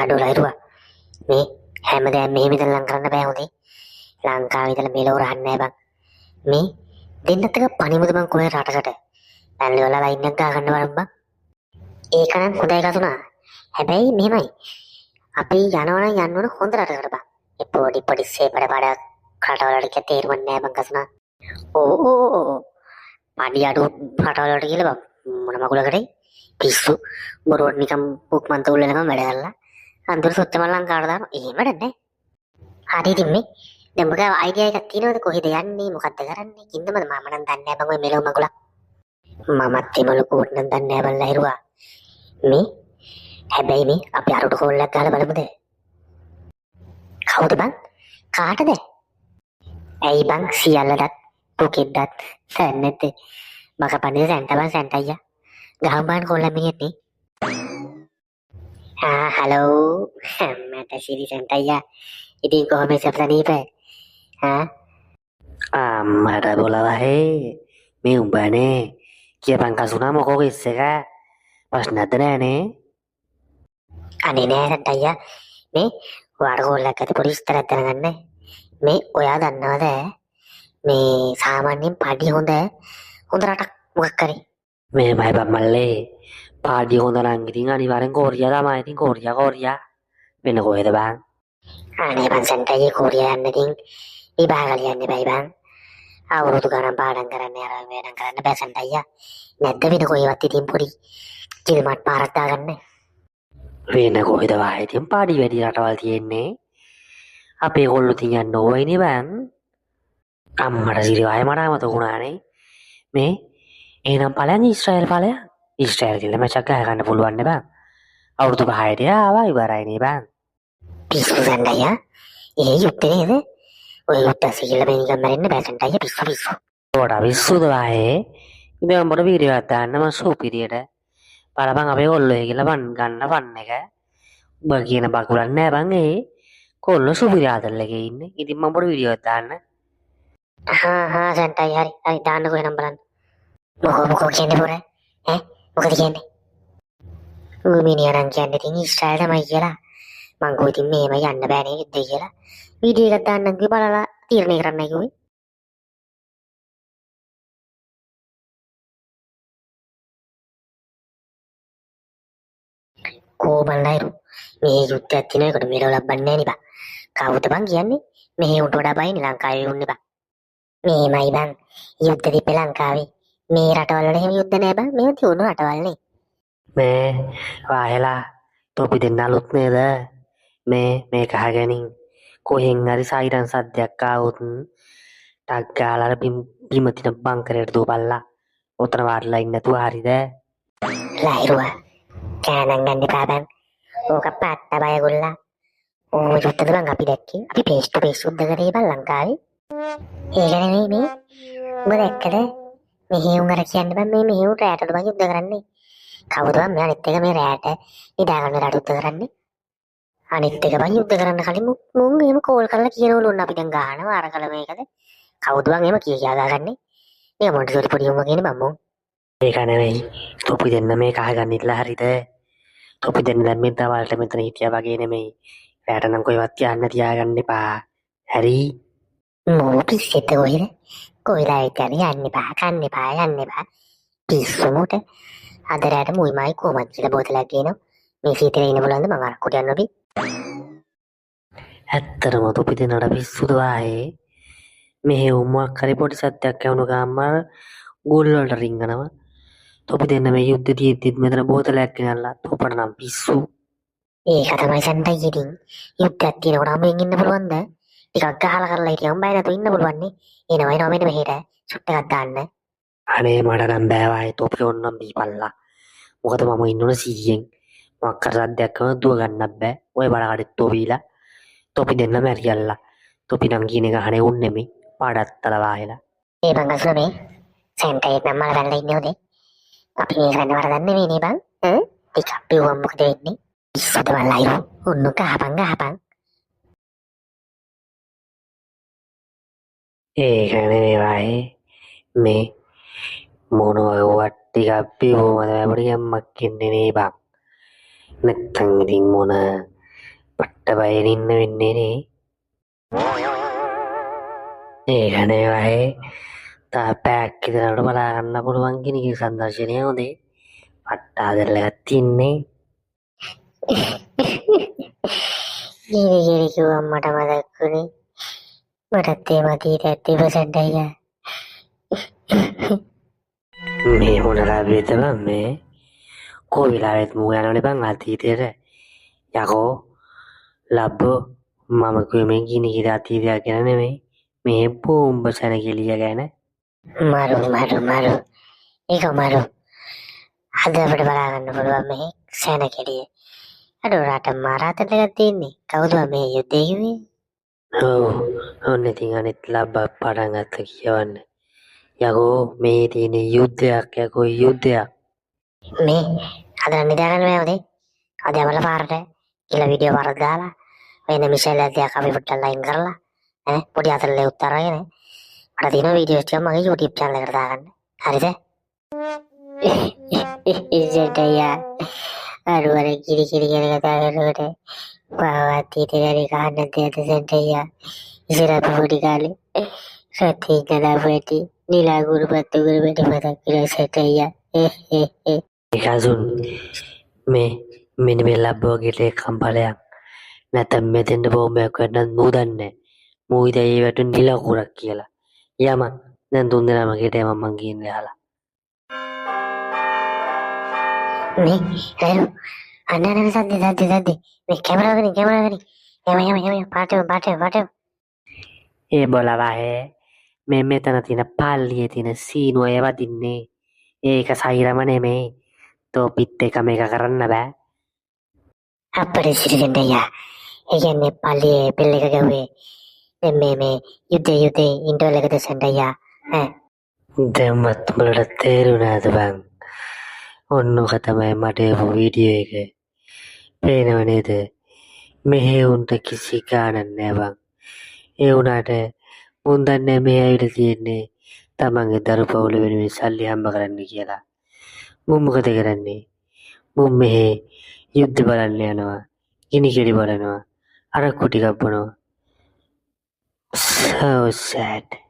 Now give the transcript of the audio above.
අඩු ලයිරුවා මේ හැමදාම මෙහෙම ඉඳන් ලං කරන්න බෑ හොඳේ. ලංකාවේ ඉඳලා මෙලෝ රහන්නේ නෑ බං. මේ දෙන්නත් එක පණිමුද බං කොහේ රටකට. පැනලි වල ලයින් එකක් ගා ගන්න බලන්න බං. ඒක නම් හොඳයි කතුනා. හැබැයි මෙහෙමයි. අපි යනවා නම් යන්න ඕන හොඳ රටකට බං. ඒ පොඩි පොඩි සේපඩ බඩ කටවලට තේරුම් නෑ බං කතුනා. ඕ පඩි අඩු රටවලට කියලා බං මොන මගුලකටයි පිස්සු බොරුවට නිකම් පුක්මන්ත උල්ලනකම් වැඩ කරලා අන්තිමට සොච්චම ලංකාවට දානවා. එහෙම වැඩක් නෑ. හරි ඉතින් මේ දැන් මොකද අයිඩියා එකක් තියෙනවද කොහෙද යන්නේ මොකද්ද කරන්නේ කින්දමද මම නම් දන්නේ නෑ බං ඔය මෙලෝ මගුලා. මමත් එමල කෝට් නම් දන්නේ නෑ බං ලහිරුවා. මේ හැබැයි මේ අපි අරට කෝල්ලක් ගහලා බලමුද? කවුද බං? කාටද? ඇයි බං සියල්ලටත් පොකෙට්ටත් සැන්නත් මක පන්නේ සැන්ට බං සැන්ට අයියා. ගහමු බං කෝල්ලක් මිනිහත් halo mata siri සැන්ට අයියා. ඉතින් කොහොමද සප්තනීප? මට බොලවහේ මේ උඹනේ කියපන් කසුනා මොකෝක ඉස්ස එක ප්‍රශ්නත් නෑනේ. අනේ නෑ සැන්ට අයියා මේ ඔයාට කෝල්ලක් ඇති පොඩි විස්තරයක් දැනගන්න. මේ ඔයා දන්නවද මේ සාමාන්‍යයෙන් පඩි හොඳ රටක් මොකක් කරේ? මේමයි බං මල්ලේ පාඩි හොඳ නම් ඉතින් අනිවාර්යෙන් කෝරියා තමයි. ඉතින් කෝරියා වෙන කොහෙද බං? අනේ බං සැන්ට අයියේ කෝරියා යන්න ඉතින් විභාග ලියන්න බෑ බං. අවුරුදු ගණන් පාඩම් කරන්න අර වැඩම් කරන්න බෑ සැන්ට අයියා. නැද්ද වෙන කොහෙවත් ඉතින් පොඩි කිල්මත් පාරක් දාගන්න. වෙන කොහෙද වායි ඉතින් පාඩි වැඩි රටවල් තියෙන්නේ. අපේ කොල්ලෝ තියන් යන්න ඕවයිනේ බං. අම්මට සිරිවාය මට අමතකුණානේ. මේ එහෙනම් ඵලයන් ඊශ්‍රායල් ඵලයන්. ඊශ්‍රායල් කියලා මැච් එකක් ගහගන්න පුළුවන් නේ බං. අවුරුදු 5ට ආවා ඉවරයිනේ බං. පිස්සු සැන්ට අයියා. ඒ යුත්තේ නේද? ඔය යුත්ත සියල්ල මේ නිකන් මැරෙන්න බෑ සැන්ට අයියා පිස්සු. පොඩ විශ්සුද වායේ. ඉතින් මොඩ වීඩියෝ එකක් දාන්න මම සූපිරියට. බලපන් අපේ කොල්ලෝ කියලා බන් ගන්න පන්න එක. ඔබ කියන බකුලක් නෑ බං ඒ. කොල්ලෝ සුපිරි ආදල්ලකේ ඉන්නේ. ඉතින් මම පොඩ වීඩියෝ එකක් දාන්න. සැන්ට අයියා හරි දාන්නකෝ එනම් බලන්න. මොකෝ කියන්නේ පොර? මොකද කියන්නේ? මිනිහරන් කියන්නේ ඉතින් ඊශ්‍රායල් තමයි කියලා. මං කෝ ඉතින් මේම යන්න බෑනේ යුද්ධය කියලා. වීඩියෝ එකක් දාන්නම් කිව්ව බලලා තීරණය කරන්නයි කිව්වේ. කෝබල්ලයිරු මේ යුද්ධයක් තියෙනකොට මෙලෝ ලබන්නේ නෑ නේ බං. කවුද බං කියන්නේ? මෙහෙ උන්ට වඩා බයිනේ ලංකාවේ උන්නේ බං. මේමයි බං යුද්ධ දීපේ ලංකාවේ. මේ රටවල් වල එහෙම යුද්ධ නෑ බං. මේව තියුණු රටවල් නේ. මේ වායලා තොපි දෙන්න අලුත් නේද? මේක අහගෙනින් කොහෙන් හරි සයිරන් සද්දයක් ආවොත් ටක් ගාලා බිම තින බංකරයට දුවපල්ලා. ඔතන වාඩිලා ඉන්න නැතුව හරිද? ලයිරුවා කෑනන් ගන්න එපා බං. ඕක පාත්ත බයගොල්ලා. ඕ යුද්ධද බං අපි දැක්කේ. අපි පේස් ටු පේස් යුද්ධ කරේ බං ලංකාවේ. ඒක නෙමෙයි මේ. ඔබ දැක්කද? මෙහි උන් අර කියන්න බං මේ මෙහි උන් රැටට බං යුද්ධ කරන්නේ. කවුද බං මේ අනිත් එක මේ රැට නිදා ගන්න රට යුද්ධ කරන්නේ? අනිත් එක බං යුද්ධ කරන්න කලින් මුන් එහෙම කෝල් කරලා කියනවලු ඔන්න අපි දැන් ගහනවා අර කල මේකද? කවුද බං එහෙම කියා ගන්නේ? මේ මොන්ටිසෝරි පොඩි උඹ කියන්නේ බං මුන්. ඒක නෙවෙයි. තොපි දෙන්න මේක අහගන්න ඉట్లా හරිද? තොපි දෙන්න දැන් මේ දවල්ට මෙතන හිටියා වගේ නෙමෙයි. රැට නම් කොයිවත් යන්න තියාගන්න එපා. හරි? මෝ පිස්සෙත් කොහෙද? කොයිලා ඉතින් යන්න එපා කන්න එපා යන්න එපා. පිස්සු මොට අද රැට මුයිමයි කොහමද කියලා බෝතලයක් ගේනවා. මේ සීතලේ ඉන්න බලන්න මම අර කුඩ යන්න ඔබි. ඇත්තටම තොපි දෙන්නට පිස්සුද වායේ. මෙහෙ උම්මක් හරි පොඩි සත්‍යයක් ඇවුණු ගාම ගෝල් වලට රිංගනවා. තොපි දෙන්න මේ යුද්ධ තියෙද්දිත් මෙතන බෝතලයක් ගෙනල්ලා තොපට නම් පිස්සු. ඒක තමයි සැන්ටයි ඉතින් යුද්ධයක් තියෙනකොට අමෙන් ඉන්න පුළුවන්ද? ටිකක් ගහලා කරලා හිටියම බය නැතුව ඉන්න පුළුවන් නේ. එනවා මෙන්න මෙහෙට ෂොට් එකක් දාන්න. අනේ මට නම් බෑ වායේ තොපි ඕන්නම් දීපල්ලා. මොකද මම ඉන්නෝනේ 100න්. මොකක් කර සද්දයක් කරන දුව ගන්නත් බෑ. ඔය බඩකඩෙත් තොවිලා. තොපි දෙන්න මැරියල්ලා. තොපි නම් කියන එක අහන්නේ උන් නෙමෙයි. පාඩත්තල වායලා. ඒ බං අසල මේ සැන්ටයි නම් මල වැල්ලා ඉන්නේ උදේ. අපි මේ කරන්න වරදන්නේ නෙමෙයි නේ බං. ටිකක් පිව්වම මොකද වෙන්නේ? ඉස්සත බලයිරු උන්නු ගහපන්. ඒක නෙමෙයි වායේ. මේ මොනවා ටිකක් පිව්වම තමයි පොඩි අම්මක් ඉන්නේ නේ බං. නැත්තම් ඉතින් මොන පට්ට බයෙන් ඉන්න වෙන්නේ නේ. ඒකනේ වහේ තා පැයක් විතරට බලා ගන්න පුළුවන් කෙනෙක්ගේ සංදර්ශනය හොඳේ. පට්ට ආදරලා තින්නේ. ගිරි කිව්වම මට මතක්ුණේ මටත් ඒ මතීට 30% අයියා. මේ මොන ලාභයද බං මේ? කොයි වෙලාවෙත් මූ යනවනේ බං අතීතයට. යකෝ ලබ්බෝ මම කිව්වේ මේ ගිනි කිරි අතීතයක් ගැන නෙමෙයි. මේ බෝම්බ සැනකෙළිය ගැන. මරු ඒක මරු අද අපිට බලා ගන්න පුළුවන් මේ සැනකෙළිය. අර රට මාරාතට එකක් තියෙන්නේ. කවුද මේ යුද්ධය කිව්වේ? ඔව් ඔන්න ඉතින් අනිත් ලබ්බා පටන් ගත්ත කියවන්න. යකෝ මේ තියෙන යුද්ධයක් යකෝ යුද්ධයක්. මේ අද නිදා ගන්න බෑවනේ. අද අපල පාරට කියලා වීඩියෝ වරක් දාලා වෙන මිෂෙල් ඇදියා අපි පුට්ටල් ලයින් කරලා පොඩි අතල්ලේ උත්තර අරගෙන මට තියෙන වීඩියෝ ටික මගේ YouTube channel එකට දාගන්න. හරිද? ඉස්සෙල්ලා අරුවර කිරි කියන කතා කරනකොට පාවති තේරි ගන්න දෙයට සෙන්ටයා ඉස්සරහ පොඩි කාලේ සත්‍ය කලාපටි නිලා ගුරුපත්තු ගුරුපටි මතක් කියලා සෙටයා ඒකසුන් මේ මෙන්න මේ ලබ්බෝගේ කම්පලයක් නැත්නම් මෙතෙන්ද බෝම්බයක් වටනත් මූ දන්නේ. මූ ඉතින් ඒ වැටු නිලා කුරක් කියලා. යම දැන් තුන් දෙනාම ගෙටේ මම ගිහින් යහලා. මේ හලෝ අන්නන සද්ද මේ කැමරාවකින් යම පාටේ ඒ බොලවහේ මේ මෙතන තියෙන පල්ලියේ තියෙන සීනුව ඒවදින්නේ. ඒක සයිරම නෙමේ. තෝ පිත් එක මේක කරන්න බෑ. අපේ සිරිදෙන්ඩයා ඒ කියන්නේ පල්ලියේ පෙල් එක ගැව්වේ දැන් මේ යුද්ධ ඉන්ටර්වල් එකද සෙන්ඩයා දැම්මත් උඹලට තේරුණාද බං? ඔන්නෝක තමයි මට එපු වීඩියෝ එක. පේනව නේද? මෙහෙ උන්ට කිසි ගාණක් නෑ බං. ඒ වුණාට මුන් දන්නේ මෙහෙ ඇවිල්ලා තියෙන්නේ තමන්ගේ දරු පවුල වෙනුවෙන් සල්ලි හම්බ කරන්න කියලා. මුන් මොකද කරන්නේ? මුන් මෙහෙ යුද්ධ බලන්න යනවා. ගිනි කිරි බලනවා. අරක්කු ටිකක් බොනවා. So sad.